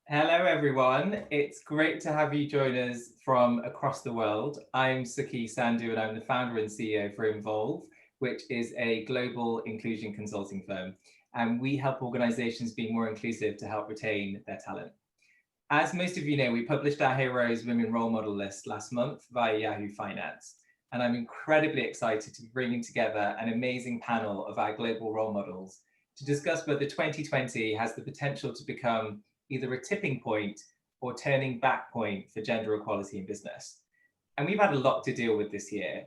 Hello, everyone. It's great to have you join us from across the world. I'm Suki Sandhu, and I'm the founder and CEO for Involve, which is a global inclusion consulting firm. And we help organizations be more inclusive to help retain their talent. As most of you know, we published our Heroes Women Role Model list last month via Yahoo Finance. And I'm incredibly excited to be bringing together an amazing panel of our global role models to discuss whether 2020 has the potential to become either a tipping point or turning back point for gender equality in business. And we've had a lot to deal with this year.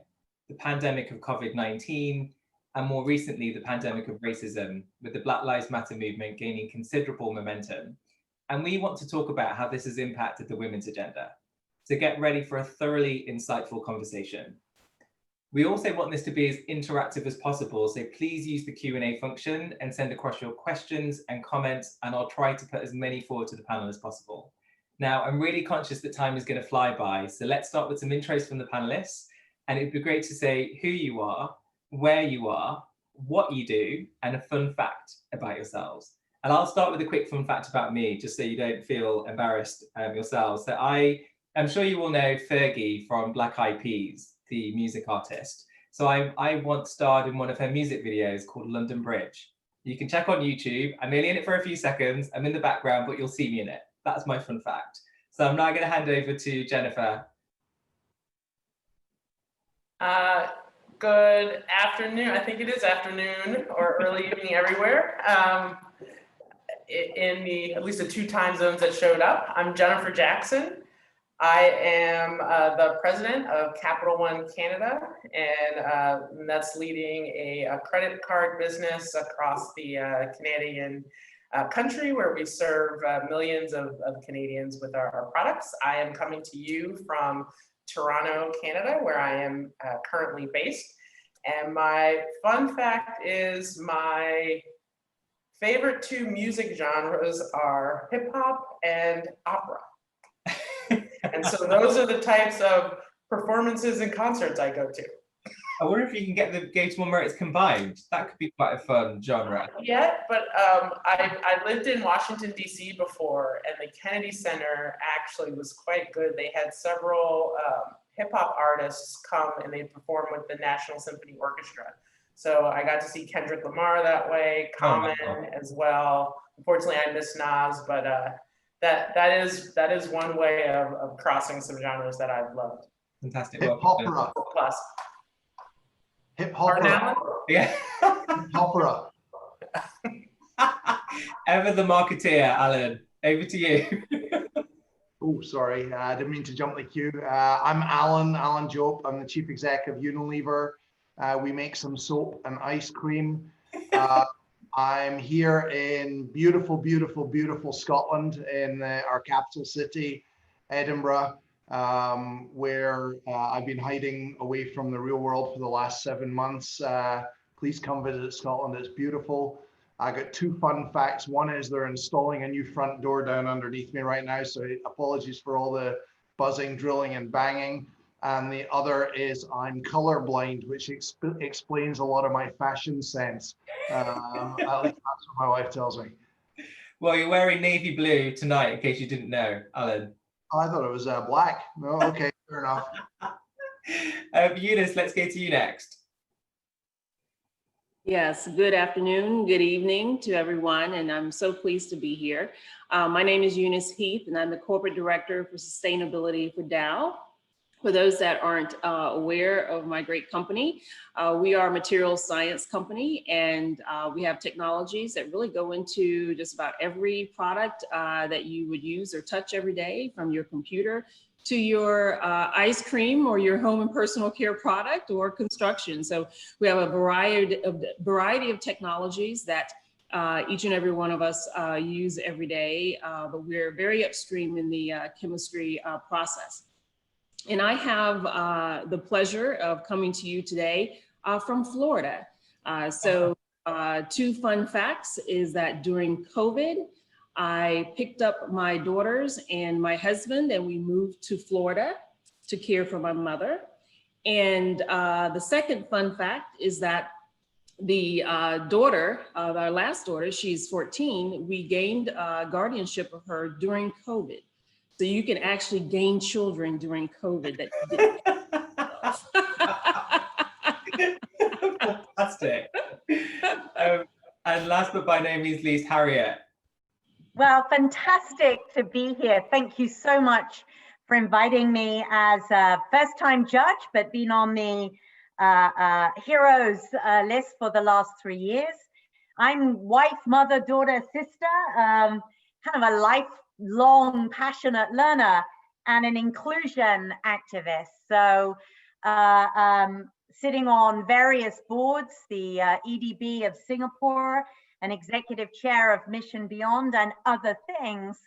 The pandemic of COVID-19, and more recently, the pandemic of racism, with the Black Lives Matter movement gaining considerable momentum. And we want to talk about how this has impacted the women's agenda. So get ready for a thoroughly insightful conversation. We also want this to be as interactive as possible, so please use the Q&A function and send across your questions and comments, and I'll try to put as many forward to the panel as possible. Now, I'm really conscious that time is going to fly by, so let's start with some intros from the panelists, and it'd be great to say who you are, where you are, what you do, and a fun fact about yourselves. And I'll start with a quick fun fact about me, just so you don't feel embarrassed yourselves. So I'm sure you all know Fergie from Black Eyed Peas, the music artist. So I once starred in one of her music videos called London Bridge. You can check on YouTube. I'm only in it for a few seconds. I'm in the background, but you'll see me in it. That's my fun fact. So I'm now going to hand over to Jennifer. Good afternoon. I think it is afternoon or early evening everywhere. In at least the two time zones that showed up. I'm Jennifer Jackson. I am the president of Capital One Canada, and that's leading a credit card business across the Canadian country, where we serve millions of Canadians with our products. I am coming to you from Toronto, Canada, where I am currently based. And my fun fact is my favorite two music genres are hip hop and opera. And so those are the types of performances and concerts I go to. I wonder if you can get the go to one where it's combined. That could be quite a fun genre. Yeah, but I lived in Washington, D.C. before, and the Kennedy Center actually was quite good. They had several hip hop artists come and they perform with the National Symphony Orchestra. So I got to see Kendrick Lamar that way, Common as well. Unfortunately, I missed Nas, but that is one way of crossing some genres that I've loved. Fantastic. Hip opera. Plus. Hip opera. Yeah. Hip opera. Ever the marketeer, Alan. Over to you. Oh, sorry. I didn't mean to jump the queue. I'm Alan Jope. I'm the chief exec of Unilever. We make some soap and ice cream. I'm here in beautiful, beautiful, beautiful Scotland, in our capital city, Edinburgh, where I've been hiding away from the real world for the last 7 months. Please come visit Scotland. It's beautiful. I got two fun facts. One is they're installing a new front door down underneath me right now, so apologies for all the buzzing, drilling, and banging. And the other is I'm colorblind, which explains a lot of my fashion sense. At least that's what my wife tells me. Well, you're wearing navy blue tonight, in case you didn't know, Alan. Oh, I thought it was black. No, okay, fair enough. Eunice, let's go to you next. Yes, good afternoon, good evening to everyone, and I'm so pleased to be here. My name is Eunice Heath, and I'm the Corporate Director for Sustainability for Dow. For those that aren't aware of my great company, we are a materials science company, and we have technologies that really go into just about every product that you would use or touch every day, from your computer to your ice cream or your home and personal care product or construction. So we have a variety of technologies that each and every one of us use every day, but we're very upstream in the chemistry process. And I have the pleasure of coming to you today from Florida. Two fun facts is that during COVID, I picked up my daughters and my husband, and we moved to Florida to care for my mother. And the second fun fact is that the daughter of our last daughter, she's 14, we gained guardianship of her during COVID. So you can actually gain children during COVID that didn't. Fantastic. And last but by no means least, Harriet. Well, fantastic to be here. Thank you so much for inviting me as a first-time judge, but been on the heroes list for the last 3 years. I'm wife, mother, daughter, sister, kind of a lifelong passionate learner and an inclusion activist. So sitting on various boards, the EDB of Singapore, an executive chair of Mission Beyond and other things,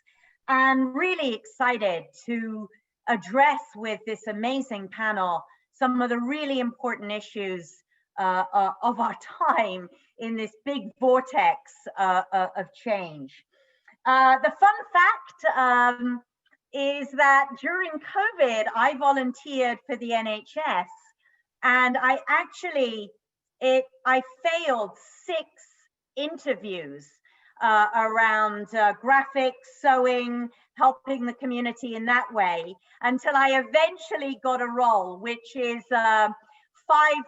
and really excited to address with this amazing panel some of the really important issues of our time in this big vortex of change. The fun fact is that during COVID, I volunteered for the NHS, and I failed 6 interviews around graphics, sewing, helping the community in that way, until I eventually got a role, which is 5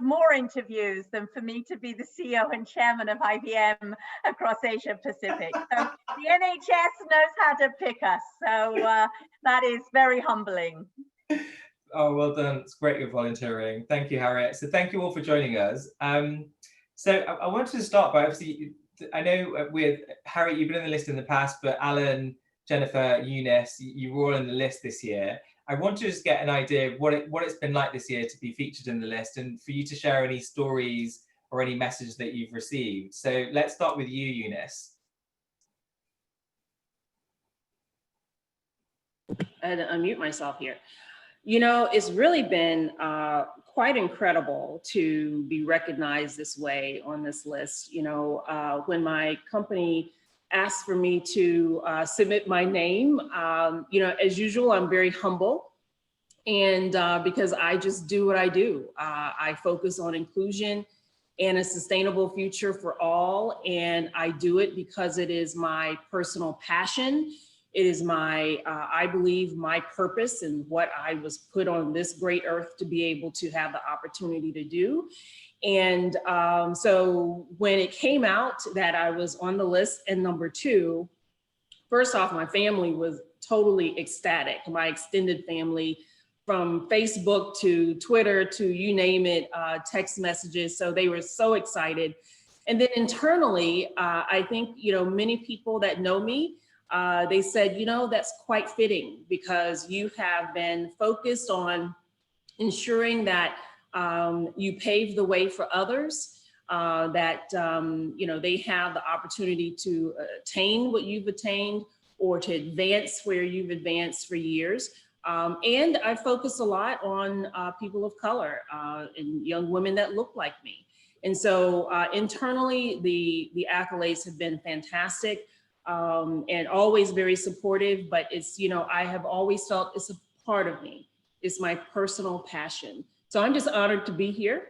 more interviews than for me to be the CEO and chairman of IBM across Asia Pacific. So the NHS knows how to pick us. So that is very humbling. Oh, well done. It's great you're volunteering. Thank you, Harriet. So thank you all for joining us. So I wanted to start by, obviously, I know with Harriet, you've been on the list in the past, but Alan, Jennifer, Eunice, you were all on the list this year. I want to just get an idea of what it's been like this year to be featured in the list, and for you to share any stories or any message that you've received. So let's start with you, Eunice. I had to unmute myself here. You know, it's really been quite incredible to be recognized this way on this list. You know, when my company asked for me to submit my name, you know, as usual, I'm very humble. And because I just do what I do. I focus on inclusion and a sustainable future for all. And I do it because it is my personal passion. It is my, I believe, my purpose and what I was put on this great earth to be able to have the opportunity to do. And so when it came out that I was on the list and number 2, first off, my family was totally ecstatic. My extended family, from Facebook to Twitter to you name it, text messages. So they were so excited. And then internally, I think, you know, many people that know me, they said, you know, that's quite fitting because you have been focused on ensuring that you pave the way for others, that, you know, they have the opportunity to attain what you've attained or to advance where you've advanced for years. And I focus a lot on people of color and young women that look like me. And so internally, the accolades have been fantastic. And always very supportive, but it's, you know, I have always felt it's a part of me. It's my personal passion. So I'm just honored to be here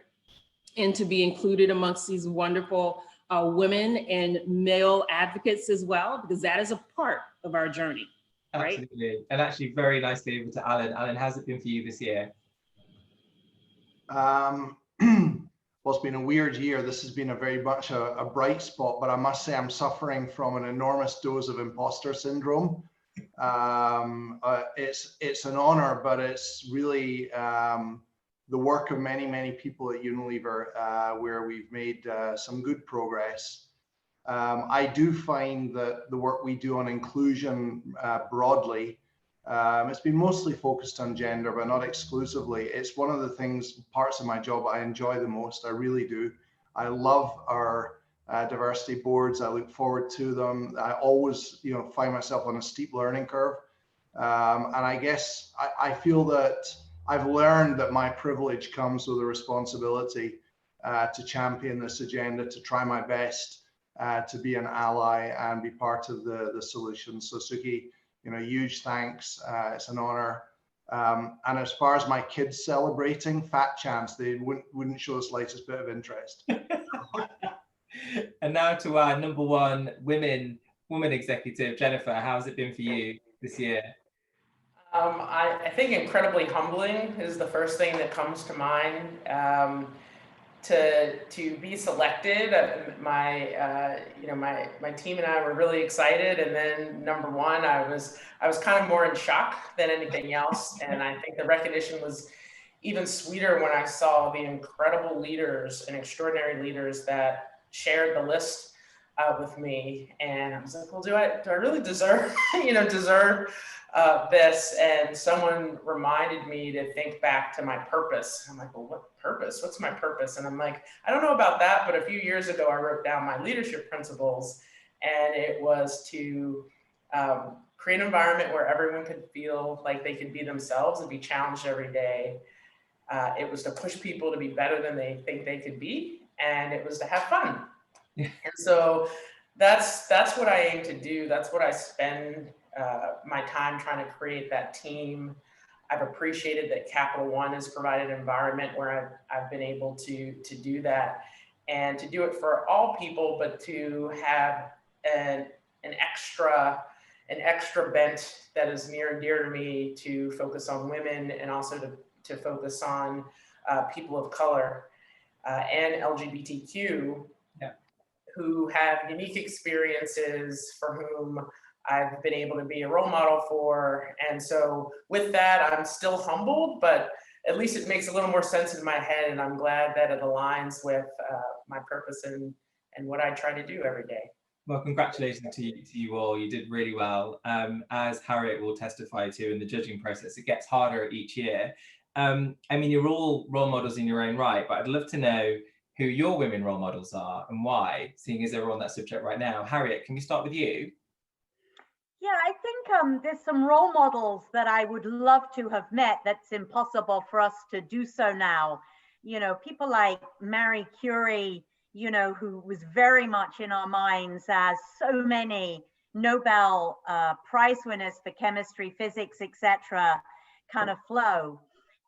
and to be included amongst these wonderful women and male advocates as well, because that is a part of our journey. Right? Absolutely. And actually very nicely over to Alan. Alan, how's it been for you this year? Well, it's been a weird year. This has been a very much a bright spot, but I must say I'm suffering from an enormous dose of imposter syndrome. It's an honor, but it's really the work of many, many people at Unilever where we've made some good progress. I do find that the work we do on inclusion broadly, it's been mostly focused on gender, but not exclusively. It's one of the parts of my job I enjoy the most. I really do. I love our diversity boards. I look forward to them. I always, you know, find myself on a steep learning curve. And I guess I feel that I've learned that my privilege comes with a responsibility to champion this agenda, to try my best to be an ally and be part of the solution. So Suki, you know, huge thanks. It's an honor. And as far as my kids celebrating, fat chance, they wouldn't show the slightest bit of interest. And now to our number one woman executive, Jennifer. How has it been for you this year? I think incredibly humbling is the first thing that comes to mind. To be selected, my team and I were really excited, and then number one, I was kind of more in shock than anything else, and I think the recognition was even sweeter when I saw the incredible leaders and extraordinary leaders that shared the list with me, and I was like, well, do I really deserve this? And someone reminded me to think back to my purpose. I'm like, well, what purpose? What's my purpose? And I'm like, I don't know about that, but a few years ago, I wrote down my leadership principles, and it was to create an environment where everyone could feel like they could be themselves and be challenged every day. It was to push people to be better than they think they could be, and it was to have fun. And so that's what I aim to do. That's what I spend my time trying to create that team. I've appreciated that Capital One has provided an environment where I've been able to do that, and to do it for all people, but to have an extra bent that is near and dear to me, to focus on women, and also to focus on people of color and LGBTQ, who have unique experiences, for whom I've been able to be a role model for. And so with that, I'm still humbled, but at least it makes a little more sense in my head, and I'm glad that it aligns with my purpose and what I try to do every day. Well, congratulations to you all. You did really well. As Harriet will testify to in the judging process, it gets harder each year. I mean, you're all role models in your own right, but I'd love to know who your women role models are and why, seeing as they're on that subject right now. Harriet, can we start with you? Yeah, I think there's some role models that I would love to have met that's impossible for us to do so now. You know, people like Marie Curie, you know, who was very much in our minds as so many Nobel Prize winners for chemistry, physics, etc. kind of flow.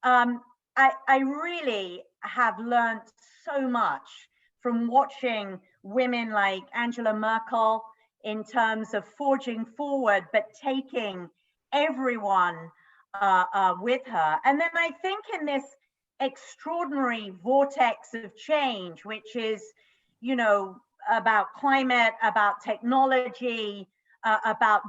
I really have learned so much from watching women like Angela Merkel in terms of forging forward, but taking everyone with her. And then I think in this extraordinary vortex of change, which is, you know, about climate, about technology, about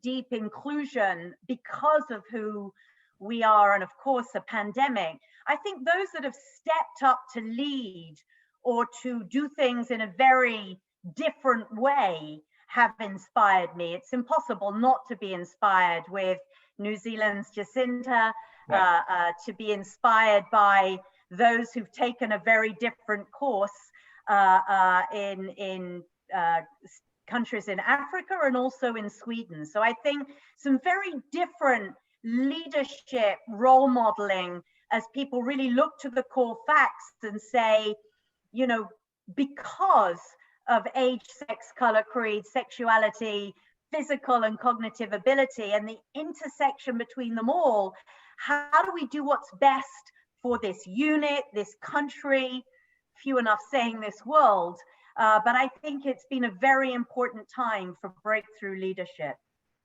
deep inclusion because of who we are, and of course a pandemic. I think those that have stepped up to lead or to do things in a very different way have inspired me. It's impossible not to be inspired with New Zealand's Jacinta, to be inspired by those who've taken a very different course in countries in Africa and also in Sweden. So I think some very different leadership role modeling as people really look to the core facts and say, you know, because of age, sex, color, creed, sexuality, physical and cognitive ability, and the intersection between them all, how do we do what's best for this unit, this country, few enough saying this world, but I think it's been a very important time for breakthrough leadership.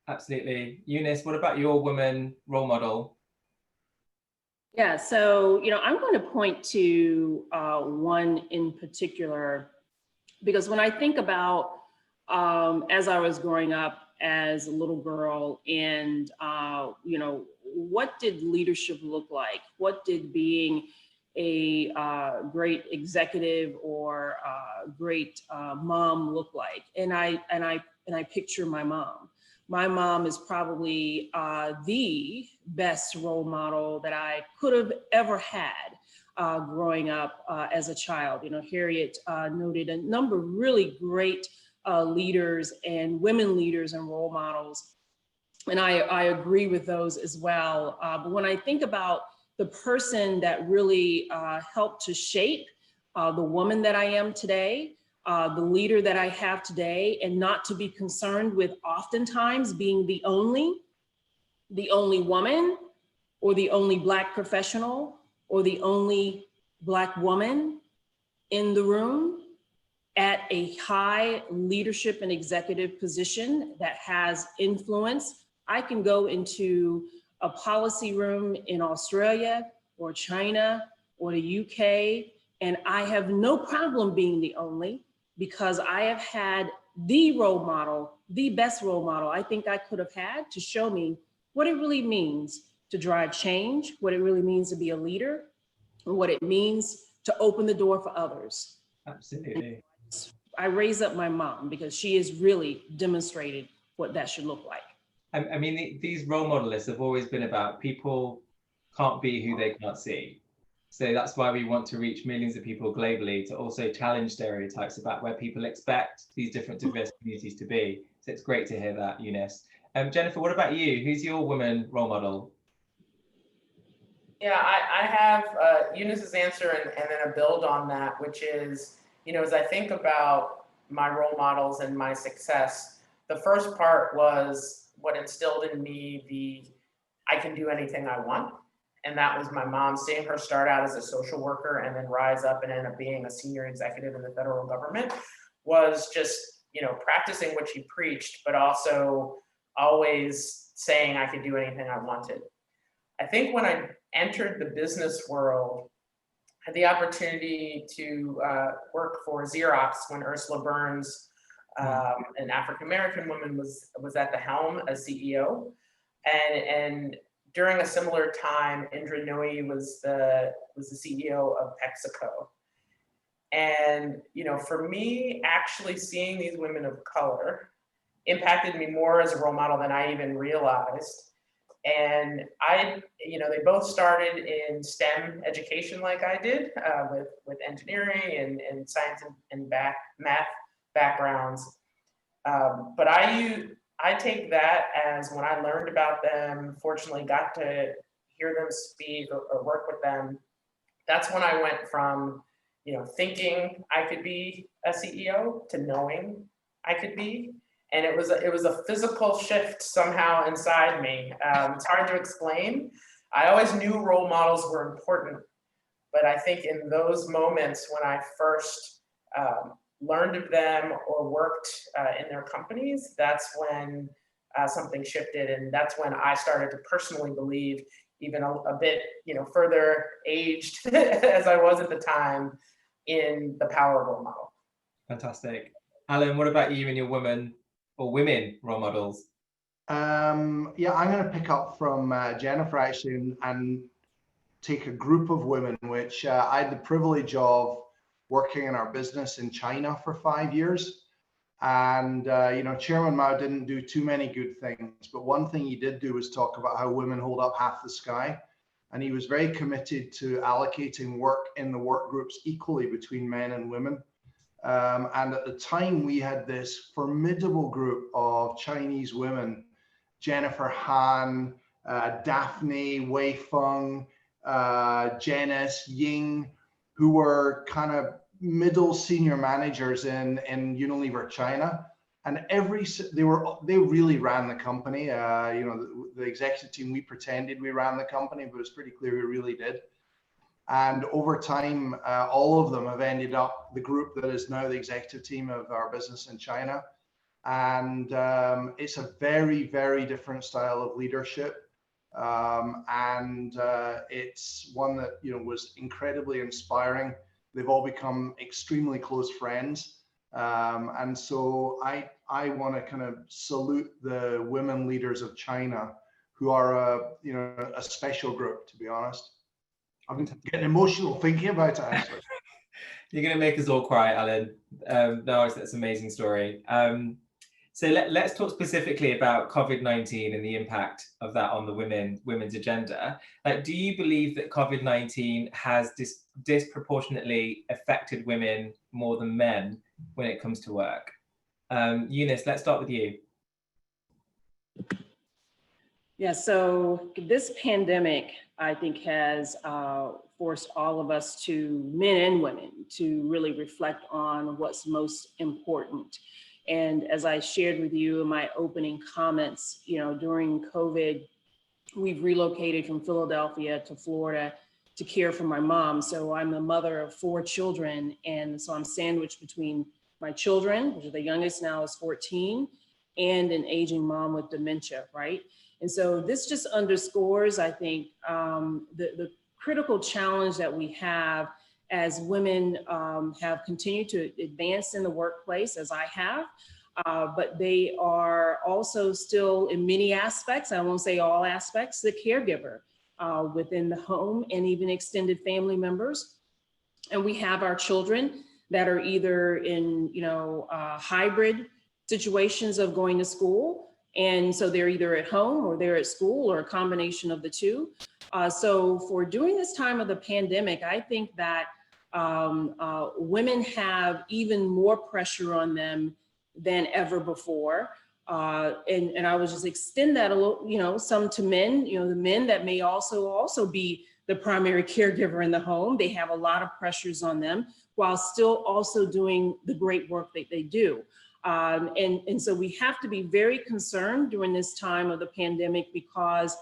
Absolutely. Eunice, what about your woman role model? Yeah, so, you know, I'm going to point to one in particular, because when I think about, as I was growing up as a little girl, and, you know, what did leadership look like? What did being a great executive or great mom look like? And I picture my mom. My mom is probably the best role model that I could have ever had growing up as a child. You know, Harriet noted a number of really great leaders and women leaders and role models. And I agree with those as well. But when I think about the person that really helped to shape the woman that I am today, the leader that I have today, and not to be concerned with oftentimes being the only woman, or the only Black professional, or the only Black woman in the room, at a high leadership and executive position that has influence, I can go into a policy room in Australia or China or the UK, and I have no problem being the only, because I have had the role model, the best role model I think I could have had to show me what it really means to drive change, what it really means to be a leader, and what it means to open the door for others. Absolutely. I raise up my mom because she has really demonstrated what that should look like. I mean, these role modelists have always been about people can't be who they can't see. So that's why we want to reach millions of people globally, to also challenge stereotypes about where people expect these different diverse communities to be. So it's great to hear that, Eunice. Jennifer, what about you? Who's your woman role model? Yeah, I have Eunice's answer and then a build on that, which is, as I think about my role models and my success, the first part was what instilled in me I can do anything I want. And that was my mom, seeing her start out as a social worker and then rise up and end up being a senior executive in the federal government, was just, practicing what she preached, but also always saying I could do anything I wanted. I think when I entered the business world, I had the opportunity to work for Xerox when Ursula Burns, an African-American woman, was at the helm as CEO. And during a similar time, Indra Nooyi was the CEO of PepsiCo. And, for me, actually seeing these women of color impacted me more as a role model than I even realized. And they both started in STEM education like I did, with engineering and science and math backgrounds. But I take that as, when I learned about them, fortunately got to hear them speak or work with them, that's when I went from, thinking I could be a CEO to knowing I could be. And it was a physical shift somehow inside me. It's hard to explain. I always knew role models were important, but I think in those moments when I first learned of them or worked in their companies, that's when something shifted, and that's when I started to personally believe, even a bit further aged as I was at the time, in the power of role model. Fantastic. Alan, what about you and your women role models? Yeah, I'm going to pick up from Jennifer actually and take a group of women, which I had the privilege of working in our business in China for 5 years. And, Chairman Mao didn't do too many good things, but one thing he did do was talk about how women hold up half the sky. And he was very committed to allocating work in the work groups equally between men and women. And at the time, we had this formidable group of Chinese women, Jennifer Han, Daphne, Wei Feng, Janice, Ying, who were kind of middle senior managers in Unilever China. And they really ran the company. The executive team, we pretended we ran the company, but it's pretty clear we really did. And over time, all of them have ended up the group that is now the executive team of our business in China. And it's a very, very different style of leadership. It's one that, was incredibly inspiring. They've all become extremely close friends. And so I want to kind of salute the women leaders of China, who are a special group, to be honest. I'm getting emotional thinking about it, actually. You're going to make us all cry, Alan. No, that's an amazing story. So let's talk specifically about COVID-19 and the impact of that on the women's agenda. Do you believe that COVID-19 has disproportionately affected women more than men when it comes to work? Eunice, let's start with you. Yeah, so this pandemic, I think, has forced all of us, men and women, to really reflect on what's most important. And as I shared with you in my opening comments, during COVID, we've relocated from Philadelphia to Florida to care for my mom. So I'm the mother of 4 children. And so I'm sandwiched between my children, which are the youngest now is 14, and an aging mom with dementia, right? And so this just underscores, I think, the critical challenge that we have as women have continued to advance in the workplace, as I have, but they are also still in many aspects, I won't say all aspects, the caregiver within the home and even extended family members. And we have our children that are either in, hybrid situations of going to school. And so they're either at home or they're at school or a combination of the two. So for during this time of the pandemic, I think that women have even more pressure on them than ever before. And I would just extend that a little, some to men, the men that may also be the primary caregiver in the home. They have a lot of pressures on them while still also doing the great work that they do. And so we have to be very concerned during this time of the pandemic, because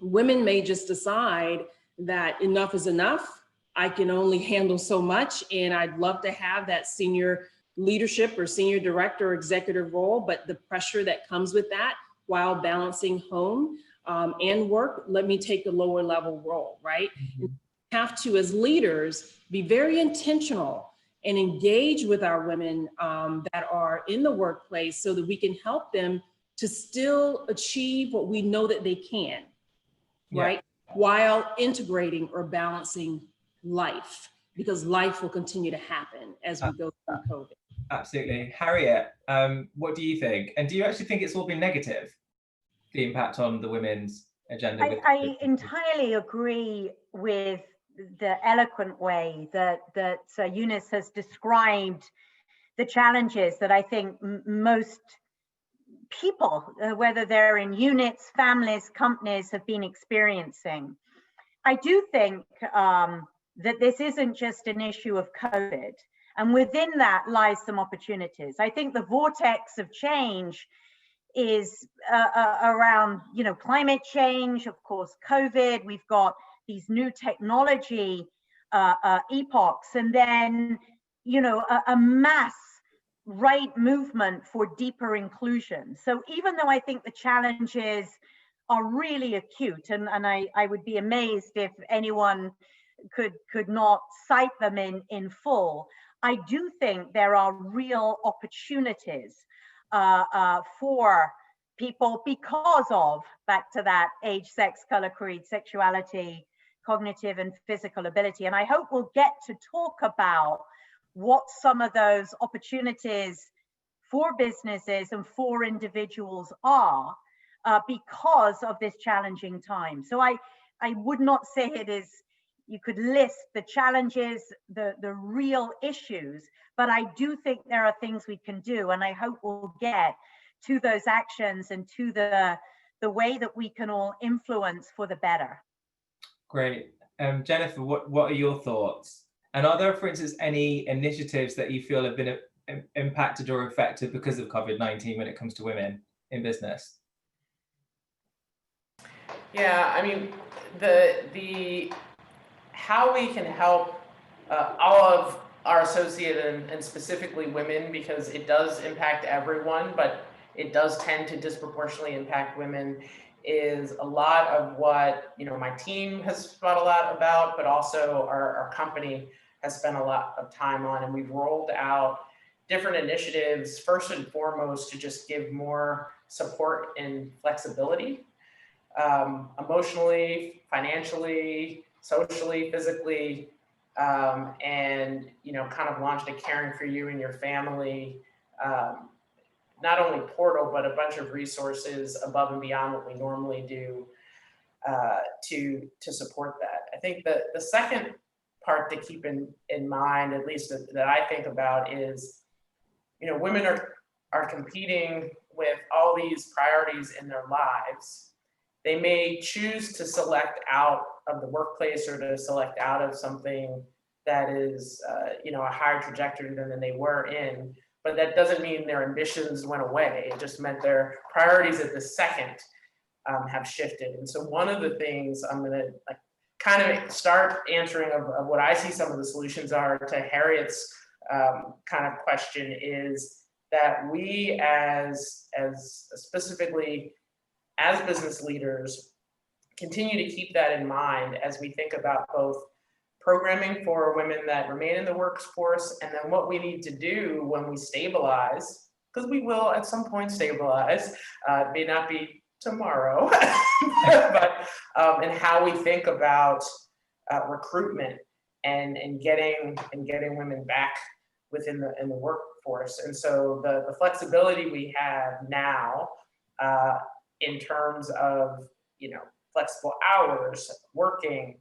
women may just decide that enough is enough. I can only handle so much, and I'd love to have that senior leadership or senior director or executive role, but the pressure that comes with that while balancing home and work, let me take a lower level role, right? Mm-hmm. Have to, as leaders, be very intentional and engage with our women that are in the workplace so that we can help them to still achieve what we know that they can, right? While integrating or balancing life, because life will continue to happen as we go through COVID. Absolutely. Harriet, what do you think? And do you actually think it's all been negative, the impact on the women's agenda? I entirely agree with the eloquent way that Eunice has described the challenges that I think most people, whether they're in units, families, companies, have been experiencing. I do think that this isn't just an issue of COVID, and within that lies some opportunities. I think the vortex of change is around, climate change, of course, COVID. We've got these new technology epochs, and then, a mass right movement for deeper inclusion. So even though I think the challenges are really acute, and I would be amazed if anyone could not cite them in full, I do think there are real opportunities for people because of, back to that, age, sex, color, creed, sexuality, cognitive and physical ability. And I hope we'll get to talk about what some of those opportunities for businesses and for individuals are because of this challenging time. So I would not say it is, you could list the challenges, the real issues, but I do think there are things we can do, and I hope we'll get to those actions and to the way that we can all influence for the better. Great. Jennifer, what are your thoughts? And are there, for instance, any initiatives that you feel have been impacted or affected because of COVID-19 when it comes to women in business? Yeah, I mean, the how we can help all of our associates and specifically women, because it does impact everyone, but it does tend to disproportionately impact women, is a lot of what my team has thought a lot about, but also our company has spent a lot of time on. And we've rolled out different initiatives, first and foremost, to just give more support and flexibility, emotionally, financially, socially, physically, and kind of launched a Caring for You and Your Family, not only portal, but a bunch of resources above and beyond what we normally do to support that. I think that the second part to keep in mind, at least that I think about, is women are competing with all these priorities in their lives. They may choose to select out of the workplace or to select out of something that is, a higher trajectory than they were in, but that doesn't mean their ambitions went away. It just meant their priorities at the second have shifted. And so one of the things I'm gonna kind of start answering of what I see some of the solutions are to Harriet's kind of question is that we as specifically as business leaders continue to keep that in mind as we think about both programming for women that remain in the workforce, and then what we need to do when we stabilize, because we will at some point stabilize, it may not be tomorrow, but and how we think about recruitment and getting women back within the workforce. And so the flexibility we have now in terms of, you know, flexible hours, working,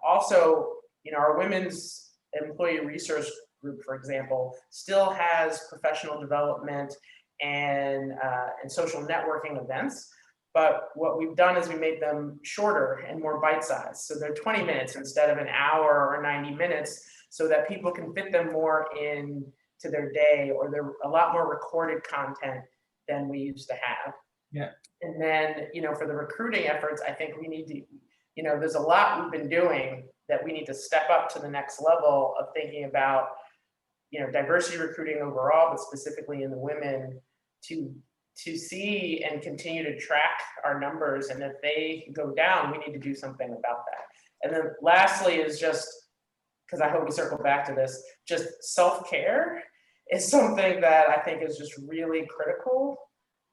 also, you know, our women's employee resource group, for example, still has professional development and social networking events. But what we've done is we made them shorter and more bite-sized. So they're 20 minutes instead of an hour or 90 minutes, so that people can fit them more into their day, or they're a lot more recorded content than we used to have. Yeah. And then, you know, for the recruiting efforts, I think we need to, you know, there's a lot we've been doing that we need to step up to the next level of thinking about, you know, diversity recruiting overall, but specifically in the women, to see and continue to track our numbers. And if they go down, we need to do something about that. And then lastly is just, because I hope we circle back to this, just self-care is something that I think is just really critical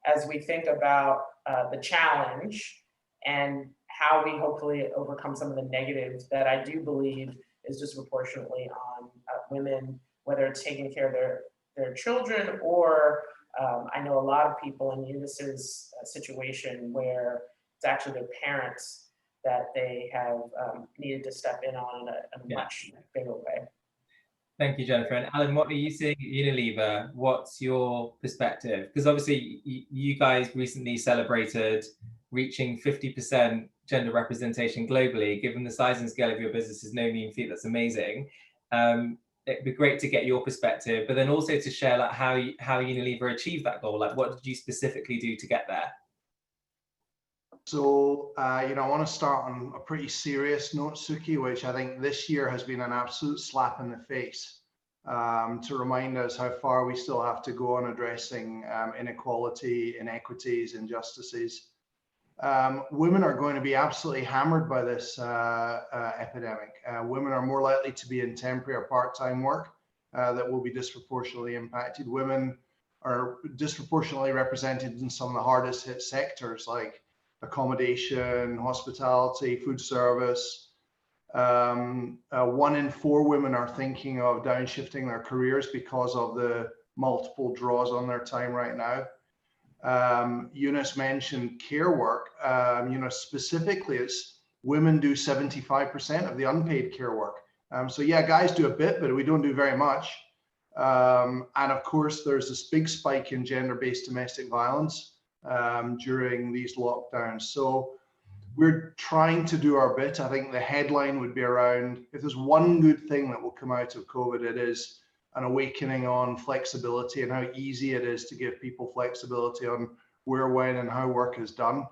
as we think about the challenge and how we hopefully overcome some of the negatives that I do believe is disproportionately on women, whether it's taking care of their children, or I know a lot of people in Eunice's situation where it's actually their parents that they have needed to step in on in a much bigger way. Thank you, Jennifer. And Alan, what are you seeing at Unilever? What's your perspective? Because obviously you guys recently celebrated reaching 50% gender representation globally. Given the size and scale of your business is no mean feat. That's amazing. It'd be great to get your perspective, but then also to share like how Unilever achieved that goal. Like, what did you specifically do to get there? So, you know, I want to start on a pretty serious note, Suki, which I think this year has been an absolute slap in the face, to remind us how far we still have to go on addressing inequality, inequities, injustices. Women are going to be absolutely hammered by this epidemic. Women are more likely to be in temporary or part-time work that will be disproportionately impacted. Women are disproportionately represented in some of the hardest hit sectors like accommodation, hospitality, food service. 1 in 4 women are thinking of downshifting their careers because of the multiple draws on their time right now. Eunice mentioned care work. You know, specifically, it's women do 75% of the unpaid care work. So yeah, guys do a bit, but we don't do very much. And of course, there's this big spike in gender-based domestic violence during these lockdowns. So we're trying to do our bit. I think the headline would be around, if there's one good thing that will come out of COVID, it is an awakening on flexibility and how easy it is to give people flexibility on where, when, and how work is done.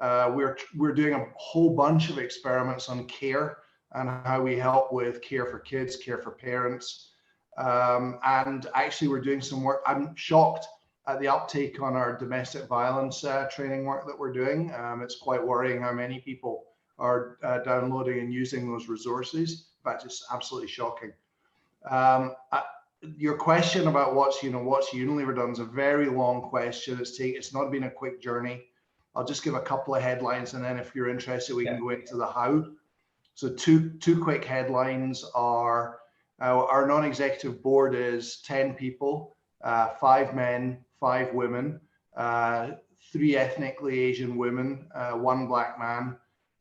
We're doing a whole bunch of experiments on care and how we help with care for kids, care for parents. And actually we're doing some work. I'm shocked at the uptake on our domestic violence training work that we're doing. It's quite worrying how many people are downloading and using those resources. In fact, it's absolutely shocking. Your question about what's Unilever done is a very long question. It's not been a quick journey. I'll just give a couple of headlines, and then if you're interested, we can go into the how. So two quick headlines are our non-executive board is 10 people, 5 men, 5 women, 3 ethnically Asian women, 1 Black man,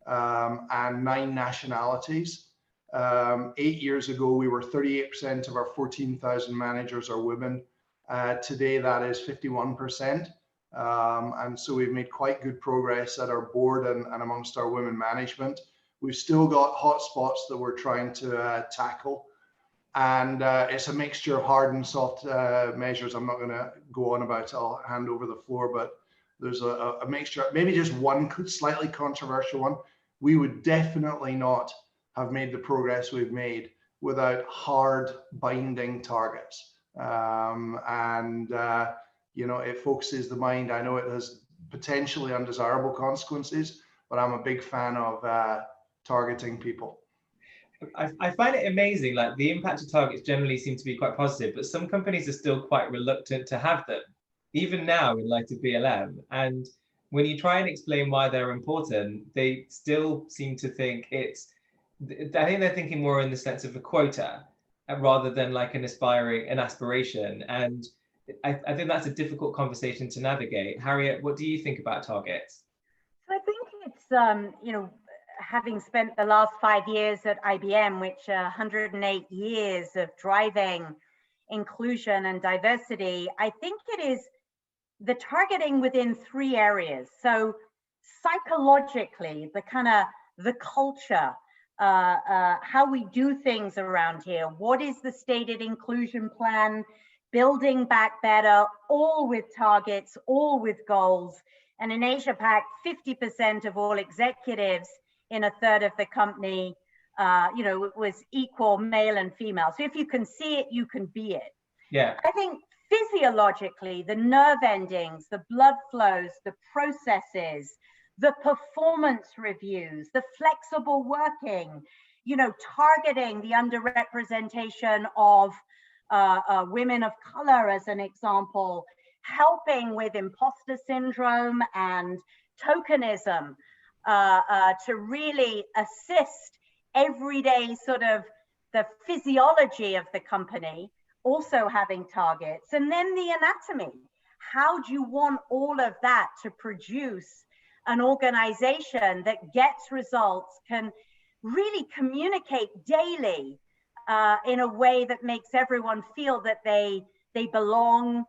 and 9 nationalities. 8 years ago, we were 38% of our 14,000 managers are women. Today, that is 51%. And so we've made quite good progress at our board and amongst our women management. We've still got hotspots that we're trying to tackle. And it's a mixture of hard and soft measures. I'm not going to go on about it. I'll hand over the floor, but there's a mixture, maybe just one slightly controversial one. We would definitely not have made the progress we've made without hard binding targets. You know, it focuses the mind. I know it has potentially undesirable consequences, but I'm a big fan of targeting people. I find it amazing, like the impact of targets generally seem to be quite positive, but some companies are still quite reluctant to have them, even now in light of BLM. And when you try and explain why they're important, they still seem to think it's, I think they're thinking more in the sense of a quota rather than like an aspiration. And I think that's a difficult conversation to navigate. Harriet, what do you think about targets? So I think it's, you know, having spent the last 5 years at IBM, which 108 years of driving inclusion and diversity, I think it is the targeting within 3 areas. So psychologically, the culture, how we do things around here. What is the stated inclusion plan? Building back better, all with targets, all with goals. And in Asia Pac, 50% of all executives in a third of the company, you know, it was equal male and female. So if you can see it, you can be it. Yeah. I think physiologically, the nerve endings, the blood flows, the processes, the performance reviews, the flexible working, you know, targeting the underrepresentation of women of color as an example, helping with imposter syndrome and tokenism to really assist everyday sort of the physiology of the company, also having targets. And then the anatomy. How do you want all of that to produce an organization that gets results, can really communicate daily in a way that makes everyone feel that they belong,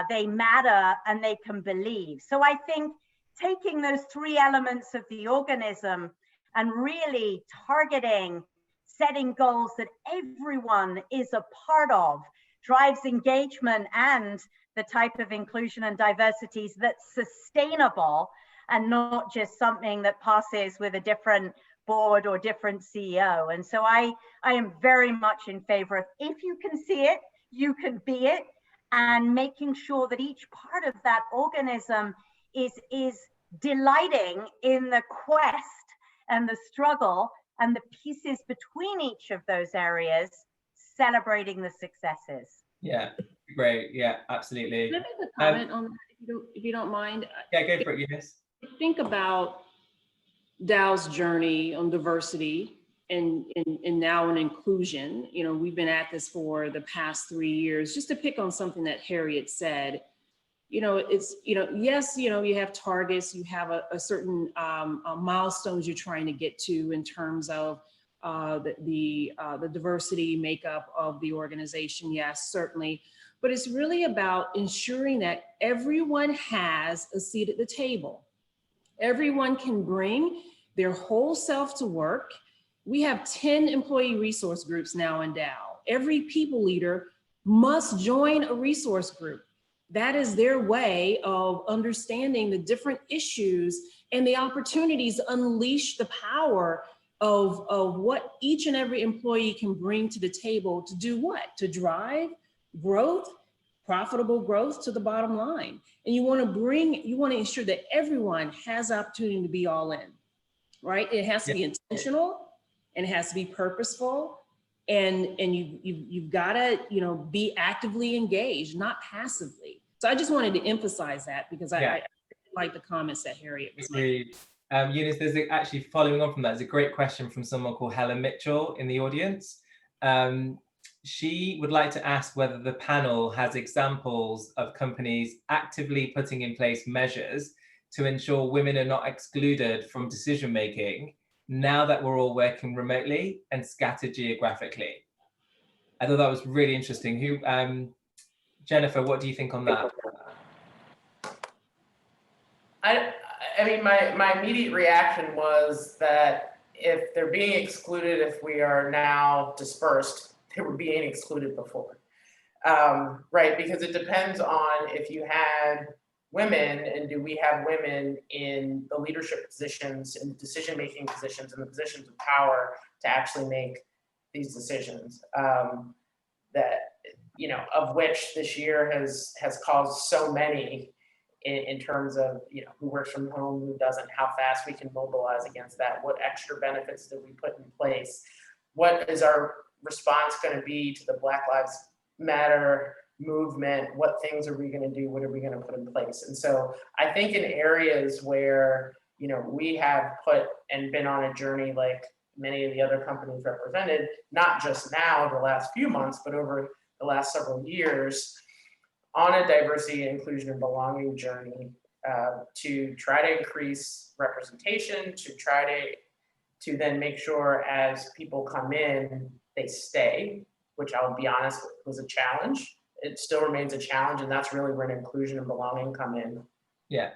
they matter, and they can believe. So I think taking those 3 elements of the organism and really targeting, setting goals that everyone is a part of, drives engagement and the type of inclusion and diversities that's sustainable and not just something that passes with a different board or different CEO. And so I am very much in favor of, if you can see it, you can be it, and making sure that each part of that organism is delighting in the quest and the struggle and the pieces between each of those areas, celebrating the successes. Yeah, great. Yeah, absolutely. Can I make a comment on that, if you don't mind? Yeah, go for it, Eunice. Think about Dow's journey on diversity and now in inclusion. You know, we've been at this for the past 3 years. Just to pick on something that Harriet said, you know, it's, you know, yes, you know, you have targets, you have a certain milestones you're trying to get to in terms of the diversity makeup of the organization. Yes, certainly. But it's really about ensuring that everyone has a seat at the table. Everyone can bring their whole self to work. We have 10 employee resource groups now in Dow. Every people leader must join a resource group. That is their way of understanding the different issues and the opportunities to unleash the power of what each and every employee can bring to the table to do what? To drive growth, profitable growth to the bottom line. And you want to ensure that everyone has the opportunity to be all in, right? It has to be intentional and it has to be purposeful. And you've got to, you know, be actively engaged, not passively. So I just wanted to emphasize that because I like the comments that Harriet was making. Eunice, there's actually following on from that, there's a great question from someone called Helen Mitchell in the audience. She would like to ask whether the panel has examples of companies actively putting in place measures to ensure women are not excluded from decision making now that we're all working remotely and scattered geographically. I thought that was really interesting. Jennifer, what do you think on that? I mean, my immediate reaction was that if they're being excluded, if we are now dispersed, they were being excluded before, right? Because it depends on if you had women, and do we have women in the leadership positions, in decision-making positions, in the positions of power to actually make these decisions that, you know, of which this year has caused so many in terms of, you know, who works from home, who doesn't, how fast we can mobilize against that, what extra benefits did we put in place, what is our response going to be to the Black Lives Matter movement, what things are we going to do, what are we going to put in place. And so I think in areas where, you know, we have put and been on a journey like many of the other companies represented, not just now the last few months, but over the last several years, on a diversity, inclusion, and belonging journey to try to increase representation, to try to then make sure as people come in, they stay, which I'll be honest was a challenge. It still remains a challenge, and that's really where inclusion and belonging come in. Yeah.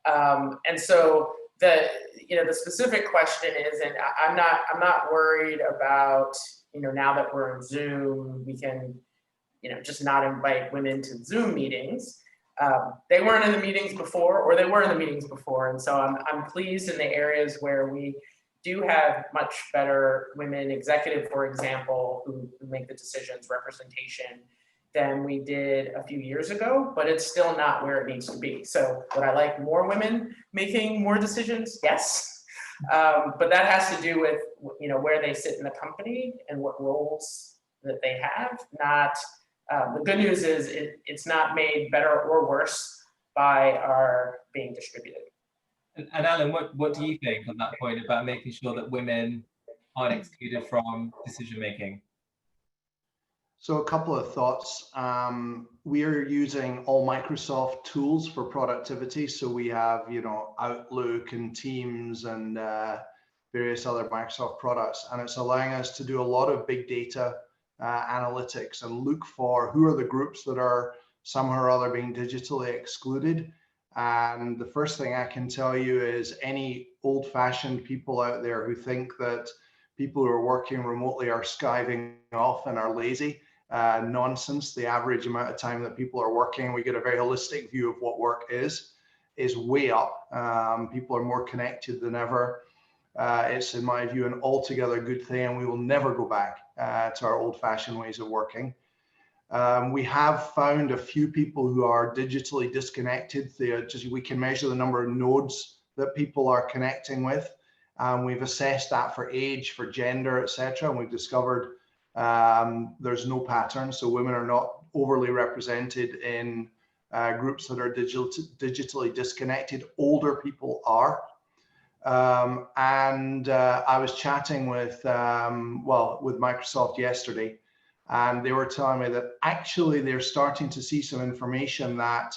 And so the specific question is, and I'm not worried about, you know, now that we're in Zoom, we can, you know, just not invite women to Zoom meetings. They weren't in the meetings before, or they were in the meetings before. And so I'm pleased in the areas where we do have much better women executive, for example, who make the decisions, representation, than we did a few years ago, but it's still not where it needs to be. So would I like more women making more decisions? Yes. But that has to do with, you know, where they sit in the company and what roles that they have, not, the good news is it's not made better or worse by our being distributed. And Alan, what do you think on that point about making sure that women aren't excluded from decision making? So a couple of thoughts. We are using all Microsoft tools for productivity. So we have, you know, Outlook and Teams and various other Microsoft products. And it's allowing us to do a lot of big data analytics and look for who are the groups that are somehow or other being digitally excluded. And the first thing I can tell you is any old-fashioned people out there who think that people who are working remotely are skiving off and are lazy. Nonsense. The average amount of time that people are working, we get a very holistic view of what work is way up. People are more connected than ever. It's, in my view, an altogether good thing, and we will never go back to our old-fashioned ways of working. We have found a few people who are digitally disconnected. We can measure the number of nodes that people are connecting with. We've assessed that for age, for gender, etc. And we've discovered there's no pattern. So women are not overly represented in groups that are digitally disconnected. Older people are. I was chatting with Microsoft yesterday, and they were telling me that actually they're starting to see some information that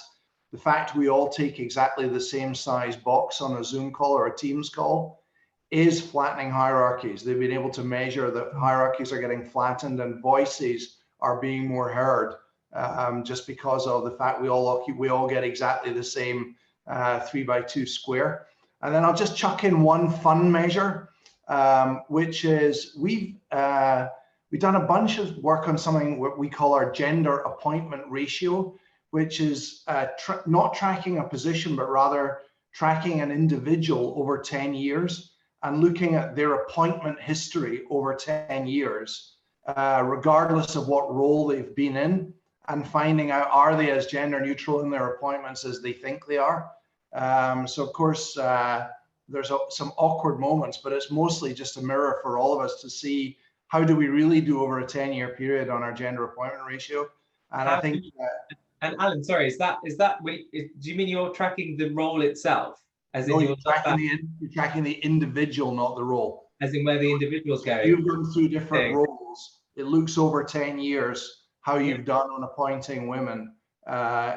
the fact we all take exactly the same size box on a Zoom call or a Teams call is flattening hierarchies. They've been able to measure that hierarchies are getting flattened and voices are being more heard just because of the fact we all get exactly the same 3x2 square. And then I'll just chuck in one fun measure, which is we've done a bunch of work on something what we call our gender appointment ratio, which is not tracking a position, but rather tracking an individual over 10 years and looking at their appointment history over 10 years, regardless of what role they've been in, and finding out, are they as gender neutral in their appointments as they think they are? So of course, there's some awkward moments, but it's mostly just a mirror for all of us to see how do we really do over a 10-year period on our gender appointment ratio. And I think and Alan, sorry, do you mean you're tracking the role itself? As in you're tracking the individual, not the role. As in where the individual's going. You've gone through different roles. It looks over 10 years how you've done on appointing women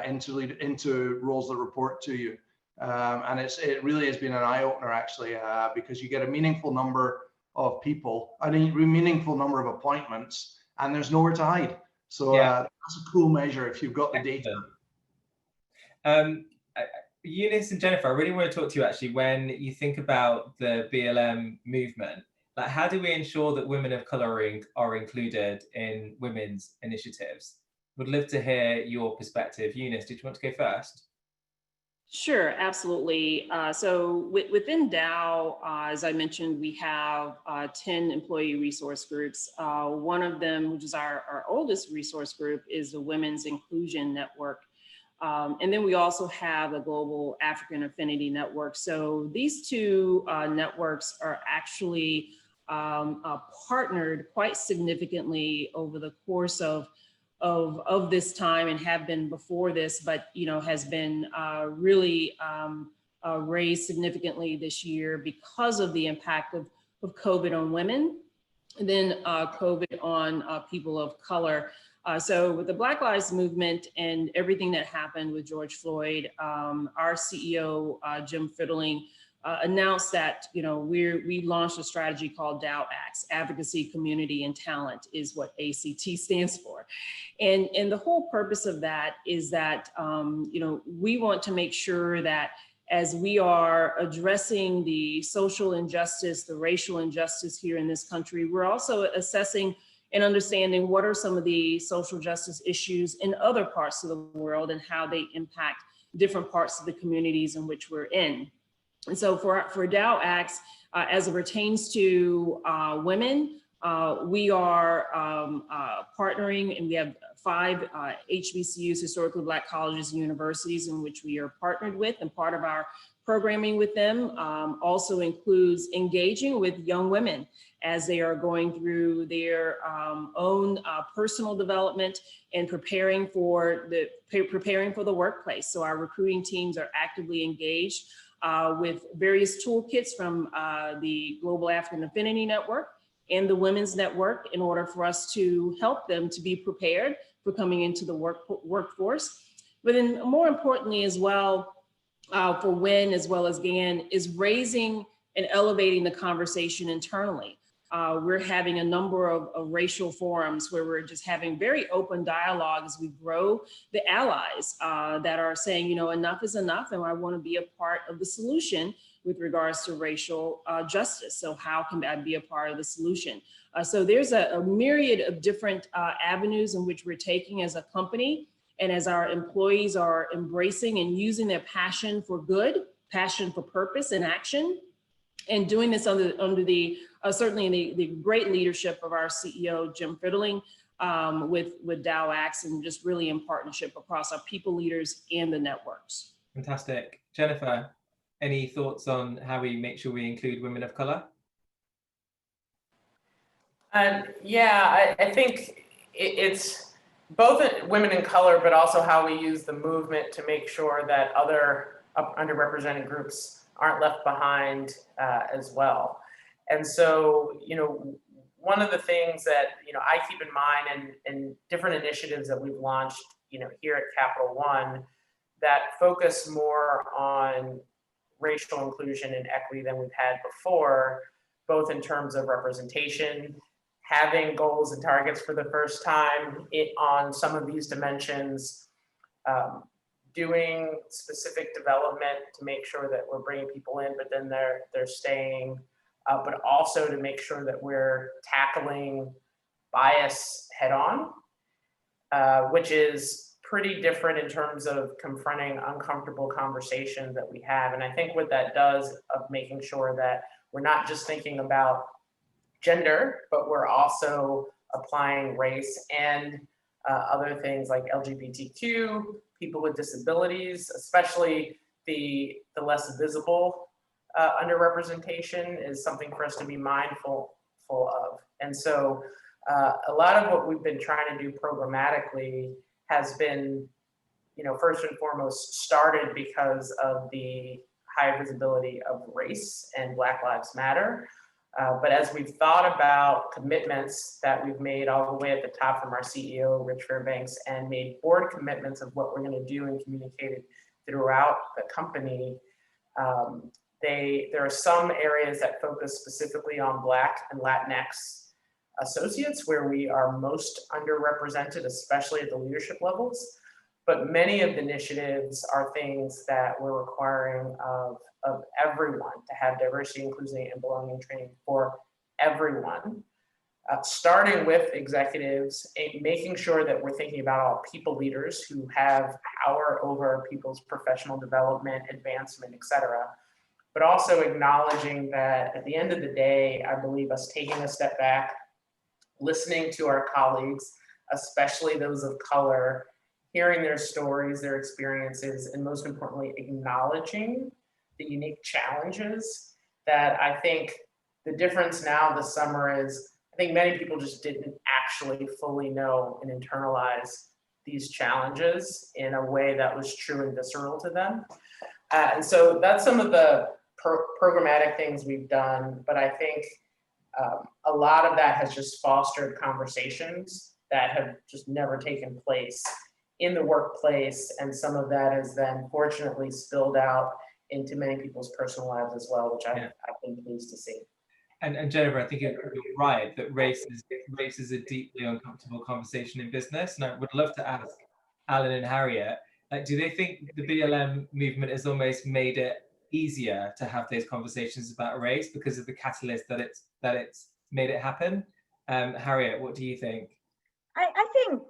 into roles that report to you. And it really has been an eye-opener, actually, because you get a meaningful number of people, a meaningful number of appointments, and there's nowhere to hide. So that's a cool measure if you've got the data. Eunice and Jennifer, I really want to talk to you actually when you think about the BLM movement. Like, how do we ensure that women of colour are included in women's initiatives? Would love to hear your perspective. Eunice, did you want to go first? Sure, absolutely. So within Dow, as I mentioned, we have 10 employee resource groups. One of them, which is our oldest resource group, is the Women's Inclusion Network. And then we also have the Global African Affinity Network. So these two networks are actually partnered quite significantly over the course of this time, and have been before this, but has been really raised significantly this year because of the impact of COVID on women, and then COVID on people of color. So with the Black Lives Movement and everything that happened with George Floyd, our CEO, Jim Fiddling, announced that we launched a strategy called Dow Acts, Advocacy, Community, and Talent is what ACT stands for. And the whole purpose of that is that we want to make sure that as we are addressing the social injustice, the racial injustice here in this country, we're also assessing and understanding what are some of the social justice issues in other parts of the world and how they impact different parts of the communities in which we're in. And so for Dow Acts, as it pertains to women, we are partnering, and we have 5 HBCUs, historically Black colleges and universities, in which we are partnered with, and part of our programming with them also includes engaging with young women as they are going through their own personal development and preparing for the workplace. So our recruiting teams are actively engaged with various toolkits from the Global African Affinity Network and the Women's Network in order for us to help them to be prepared for coming into the workforce. But then more importantly as well, for WIN as well as GAN, is raising and elevating the conversation internally. We're having a number of racial forums where we're just having very open dialogue as we grow the allies that are saying, enough is enough, and I want to be a part of the solution with regards to racial justice. So how can I be a part of the solution? So there's a myriad of different avenues in which we're taking as a company, and as our employees are embracing and using their passion for good, passion for purpose and action, and doing this under the certainly the great leadership of our CEO, Jim Fiddling, with Dow Acts, and just really in partnership across our people leaders and the networks. Fantastic. Jennifer, any thoughts on how we make sure we include women of color? Yeah, I think it's both women in color, but also how we use the movement to make sure that other underrepresented groups aren't left behind as well. And so, one of the things that, I keep in mind in different initiatives that we've launched, here at Capital One that focus more on racial inclusion and equity than we've had before, both in terms of representation, having goals and targets for the first time on some of these dimensions, doing specific development to make sure that we're bringing people in, but then they're staying, but also to make sure that we're tackling bias head on, which is pretty different in terms of confronting uncomfortable conversations that we have. And I think what that does of making sure that we're not just thinking about gender, but we're also applying race and other things like LGBTQ, people with disabilities, especially the less visible underrepresentation, is something for us to be mindful of. And so a lot of what we've been trying to do programmatically has been, first and foremost started because of the high visibility of race and Black Lives Matter. But as we've thought about commitments that we've made all the way at the top from our CEO, Rich Fairbanks, and made board commitments of what we're going to do and communicated throughout the company, there are some areas that focus specifically on Black and Latinx associates where we are most underrepresented, especially at the leadership levels. But many of the initiatives are things that we're requiring of everyone to have diversity, inclusion, and belonging training for everyone. starting with executives, making sure that we're thinking about all people leaders who have power over people's professional development, advancement, et cetera, but also acknowledging that at the end of the day, I believe us taking a step back, listening to our colleagues, especially those of color, hearing their stories, their experiences, and most importantly, acknowledging the unique challenges that I think the difference now this summer is, I think many people just didn't actually fully know and internalize these challenges in a way that was true and visceral to them. And so that's some of the programmatic things we've done, but I think a lot of that has just fostered conversations that have just never taken place in the workplace, and some of that has then fortunately spilled out into many people's personal lives as well, which I've been pleased to see. And Jennifer, I think you're right that race is a deeply uncomfortable conversation in business, and I would love to ask Alan and Harriet, like, do they think the BLM movement has almost made it easier to have those conversations about race because of the catalyst that it's made it happen? Harriet, what do you think? I think,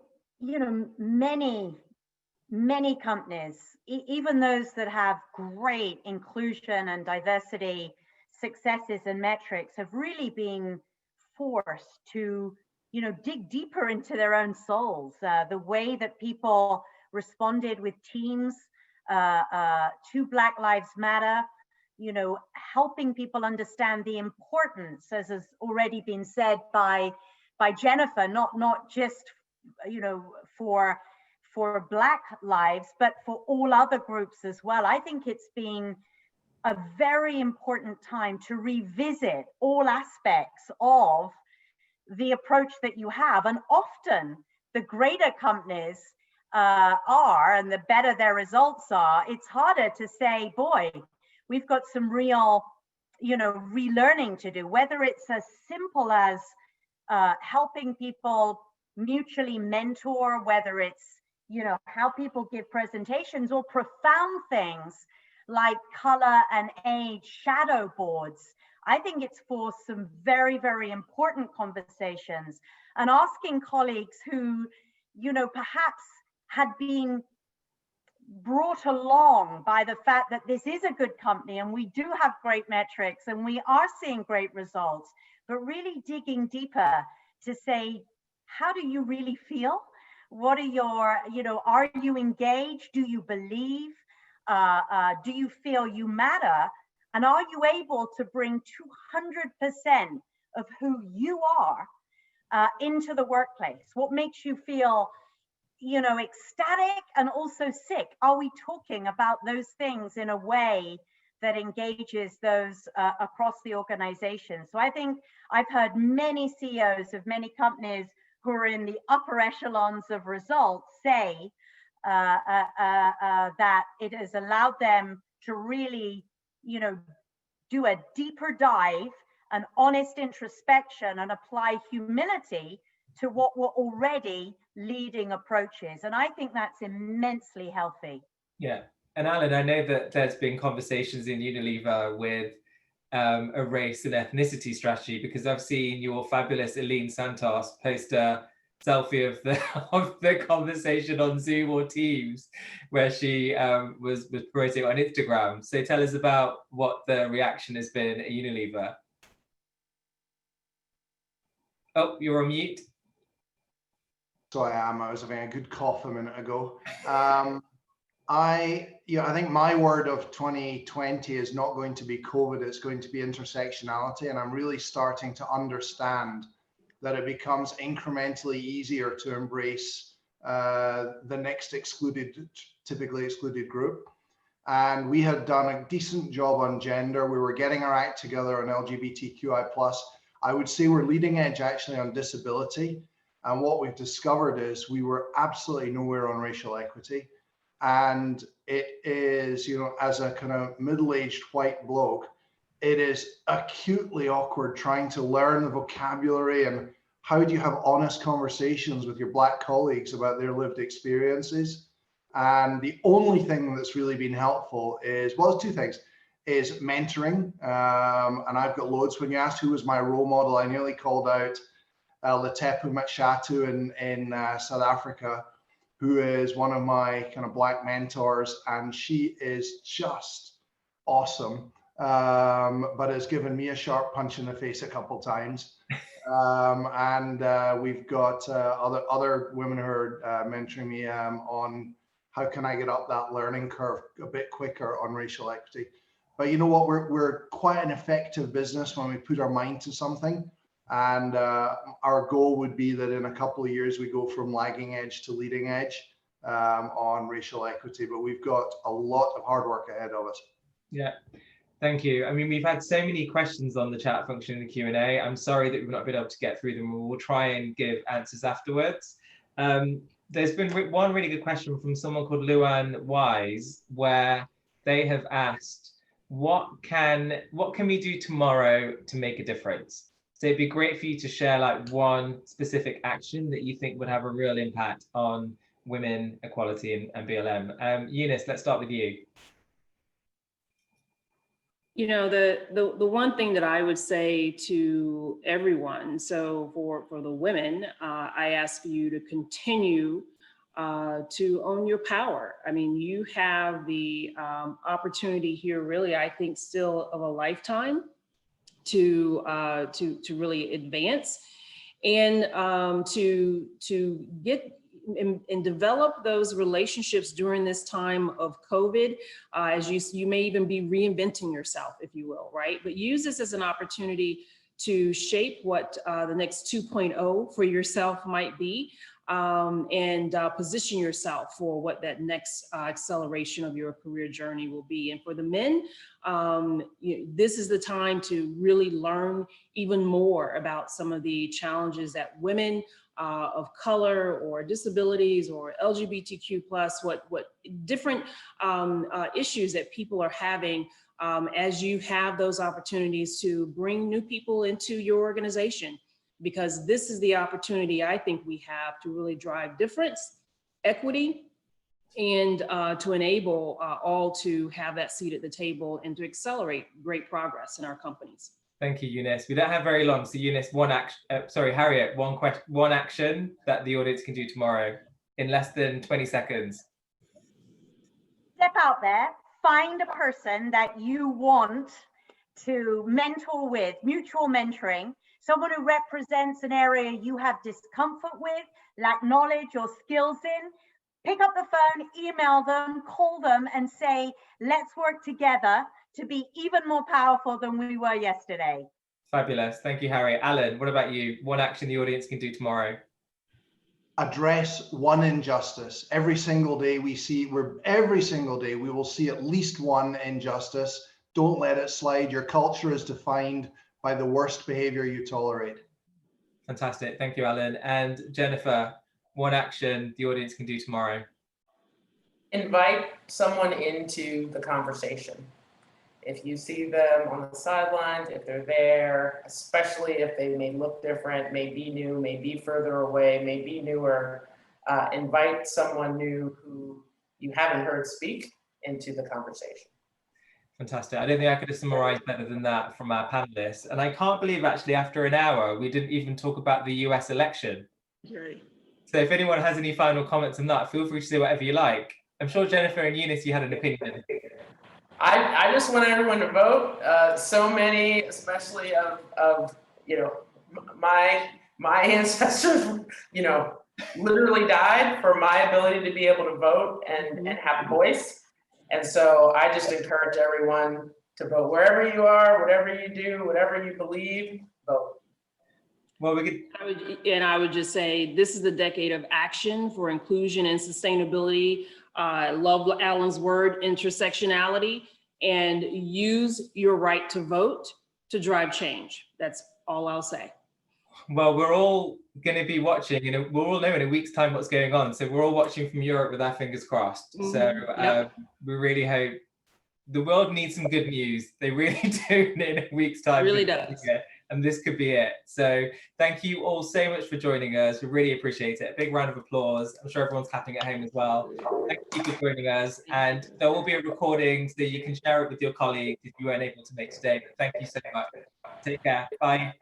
many companies, even those that have great inclusion and diversity successes and metrics, have really been forced to, dig deeper into their own souls. The way that people responded with teams to Black Lives Matter, helping people understand the importance, as has already been said by Jennifer, not just, for Black lives, but for all other groups as well. I think it's been a very important time to revisit all aspects of the approach that you have. And often the greater companies are, and the better their results are, it's harder to say, boy, we've got some real, relearning to do, whether it's as simple as helping people mutually mentor, whether it's, how people give presentations, or profound things like color and age shadow boards. I think it's for some very, very important conversations, and asking colleagues who, perhaps had been brought along by the fact that this is a good company and we do have great metrics and we are seeing great results, but really digging deeper to say, how do you really feel? What are your, are you engaged? Do you believe? Do you feel you matter? And are you able to bring 200% of who you are into the workplace? What makes you feel, ecstatic and also sick? Are we talking about those things in a way that engages those across the organization? So I think I've heard many CEOs of many companies who are in the upper echelons of results say that it has allowed them to really, do a deeper dive, an honest introspection, and apply humility to what were already leading approaches. And I think that's immensely healthy. Yeah. And Alan, I know that there's been conversations in Unilever with a race and ethnicity strategy, because I've seen your fabulous Eileen Santos post a selfie of the conversation on Zoom or Teams where she was promoting on Instagram. So tell us about what the reaction has been at Unilever. Oh, you're on mute. So I am. I was having a good cough a minute ago. I think my word of 2020 is not going to be COVID, it's going to be intersectionality. And I'm really starting to understand that it becomes incrementally easier to embrace the next typically excluded group. And we had done a decent job on gender. We were getting our act together on LGBTQI+. I would say we're leading edge actually on disability. And what we've discovered is we were absolutely nowhere on racial equity. And it is, as a kind of middle-aged white bloke, it is acutely awkward trying to learn the vocabulary and how do you have honest conversations with your Black colleagues about their lived experiences. And the only thing that's really been helpful is, well, there's two things, is mentoring. And I've got loads. When you asked who was my role model, I nearly called out Letepu Matshatu in South Africa, who is one of my kind of Black mentors, and she is just awesome, but has given me a sharp punch in the face a couple times. We've got other women who are mentoring me on how can I get up that learning curve a bit quicker on racial equity. But you know what, we're quite an effective business when we put our mind to something. And our goal would be that in a couple of years, we go from lagging edge to leading edge on racial equity, but we've got a lot of hard work ahead of us. Yeah, thank you. I mean, we've had so many questions on the chat function in the Q&A. I'm sorry that we've not been able to get through them. We'll try and give answers afterwards. There's been one really good question from someone called Luan Wise, where they have asked, what can we do tomorrow to make a difference? So it'd be great for you to share like one specific action that you think would have a real impact on women, equality, and BLM. Eunice, let's start with you. You know, the one thing that I would say to everyone, so for the women, I ask you to continue to own your power. I mean, you have the opportunity here, really, I think, still of a lifetime to really advance and to get and develop those relationships during this time of COVID, as you may even be reinventing yourself, if you will, right? But use this as an opportunity to shape what the next 2.0 for yourself might be, and position yourself for what that next acceleration of your career journey will be. And for the men, this is the time to really learn even more about some of the challenges that women of color or disabilities or LGBTQ+, what different issues that people are having as you have those opportunities to bring new people into your organization. Because this is the opportunity I think we have to really drive difference, equity, and to enable all to have that seat at the table and to accelerate great progress in our companies. Thank you, Eunice. We don't have very long, so Eunice, one action. Sorry, Harriet, one action that the audience can do tomorrow in less than 20 seconds. Step out there, find a person that you want to mentor with, mutual mentoring, someone who represents an area you have discomfort with, lack knowledge or skills in. Pick up the phone, email them, call them and say, let's work together to be even more powerful than we were yesterday. Fabulous. Thank you, Harriet. Alan, what about you? One action the audience can do tomorrow. Address one injustice. Every single day we will see at least one injustice. Don't let it slide. Your culture is defined by the worst behavior you tolerate. Fantastic. Thank you, Alan. And Jennifer, one action the audience can do tomorrow. Invite someone into the conversation. If you see them on the sidelines, if they're there, especially if they may look different, may be new, may be further away, may be newer, invite someone new who you haven't heard speak into the conversation. Fantastic. I don't think I could have summarized better than that from our panelists. And I can't believe actually after an hour, we didn't even talk about the US election. Great. So if anyone has any final comments on that, feel free to say whatever you like. I'm sure Jennifer and Eunice, you had an opinion. I just want everyone to vote. So many, especially of my ancestors, literally died for my ability to be able to vote and have a voice. And so I just encourage everyone to vote wherever you are, whatever you do, whatever you believe, vote. Well, I would just say this is the decade of action for inclusion and sustainability. I love Alan's word, intersectionality, and use your right to vote to drive change. That's all I'll say. Well, we're all going to be watching, we'll all know in a week's time what's going on. So we're all watching from Europe with our fingers crossed. Mm-hmm. So we really hope the world needs some good news. They really do in a week's time. It really does. And this could be it. So thank you all so much for joining us. We really appreciate it. A big round of applause. I'm sure everyone's clapping at home as well. Thank you for joining us. And there will be a recording so you can share it with your colleagues if you weren't able to make today. But thank you so much. Take care. Bye.